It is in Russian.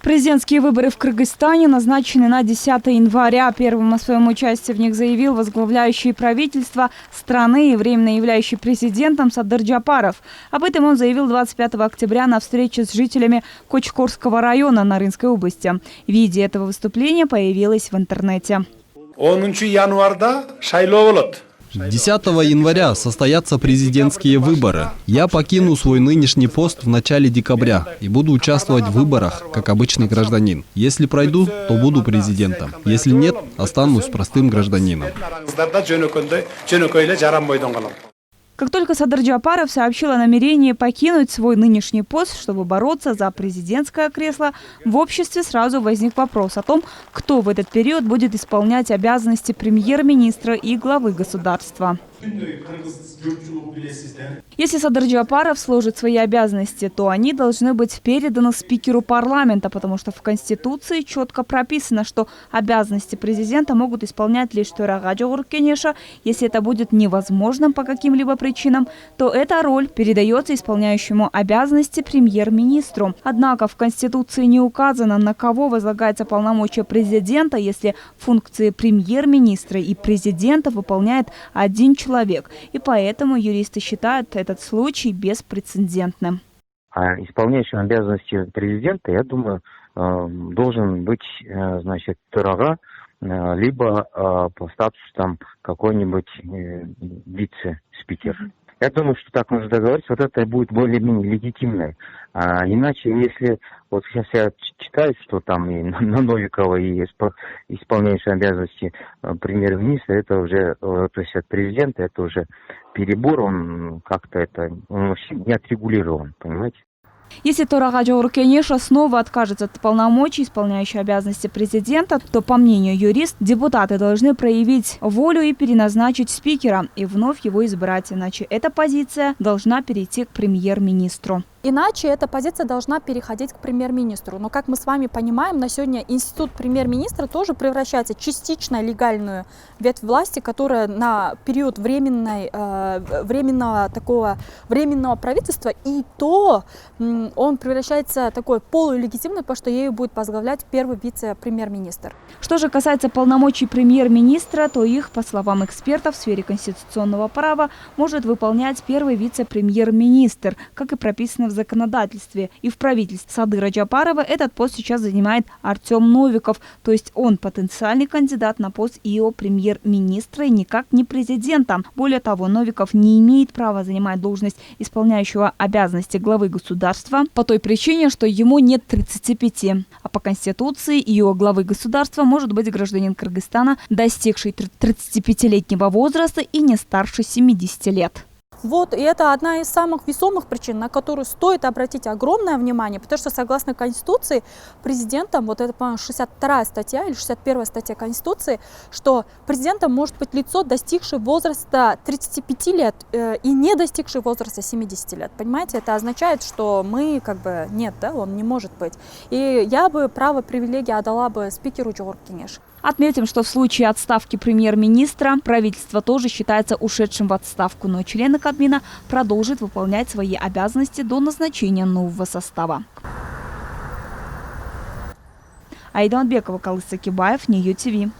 Президентские выборы в Кыргызстане назначены на 10 января. Первым о своем участии в них заявил возглавляющий правительство страны и временно являющий президентом Садыр Джапаров. Об этом он заявил 25 октября на встрече с жителями Кочкорского района Нарынской области. Видео этого выступления появилось в интернете. 10 января состоятся президентские выборы. Я покину свой нынешний пост в начале декабря и буду участвовать в выборах, как обычный гражданин. Если пройду, то буду президентом. Если нет, останусь простым гражданином. Как только Садыр Джапаров сообщил о намерении покинуть свой нынешний пост, чтобы бороться за президентское кресло, в обществе сразу возник вопрос о том, кто в этот период будет исполнять обязанности премьер-министра и главы государства. Если Садыр Джапаров сложит свои обязанности, то они должны быть переданы спикеру парламента, потому что в Конституции четко прописано, что обязанности президента могут исполнять лишь Төрага Жогорку Кенеша. Если это будет невозможным по каким-либо причинам, то эта роль передается исполняющему обязанности премьер-министру. Однако в Конституции не указано, на кого возлагается полномочия президента, если функции премьер-министра и президента выполняет один человек. И поэтому юристы считают этот случай беспрецедентным. Исполняющим обязанности президента, я думаю, должен быть, Төрага, либо по статусу там какой-нибудь вице-спикер. Я думаю, что так нужно договориться, вот это будет более-менее легитимно. Иначе, если вот сейчас я читаю, что там и на Новикова и исполняющие обязанности премьер-министра, это уже, то есть от президента, это уже перебор, он как-то это вообще не отрегулирован, понимаете? Если Төрага Жогорку Кенеша снова откажется от полномочий, исполняющей обязанности президента, то, по мнению юрист, депутаты должны проявить волю и переназначить спикера и вновь его избрать, иначе эта позиция должна перейти к премьер-министру. Иначе эта позиция должна переходить к премьер-министру. Но, как мы с вами понимаем, на сегодня институт премьер-министра тоже превращается в частично легальную ветвь власти, которая на период временного правительства, и то он превращается в такой полулегитимный, потому что ею будет возглавлять первый вице-премьер-министр. Что же касается полномочий премьер-министра, то их, по словам экспертов в сфере конституционного права, может выполнять первый вице-премьер-министр, как и прописано в законодательстве. И в правительстве Садыра Джапарова этот пост сейчас занимает Артем Новиков, то есть он потенциальный кандидат на пост ИО премьер-министра и никак не президента. Более того, Новиков не имеет права занимать должность исполняющего обязанности главы государства по той причине, что ему нет 35. А по Конституции ИО главы государства может быть гражданин Кыргызстана, достигший 35-летнего возраста и не старше 70 лет. Вот, и это одна из самых весомых причин, на которую стоит обратить огромное внимание, потому что, согласно Конституции, президентом, вот это, по-моему, 62 статья или 61 статья Конституции, что президентом может быть лицо, достигшее возраста 35 лет и не достигшее возраста 70 лет. Понимаете, это означает, что мы, нет, да, он не может быть. И я бы право привилегии отдала бы спикеру Жогорку Кенешу. Отметим, что в случае отставки премьер-министра правительство тоже считается ушедшим в отставку, но члены Кабмина продолжат выполнять свои обязанности до назначения нового состава. Айдан Бекова, Калыс Сакибаев, Нью ТВ.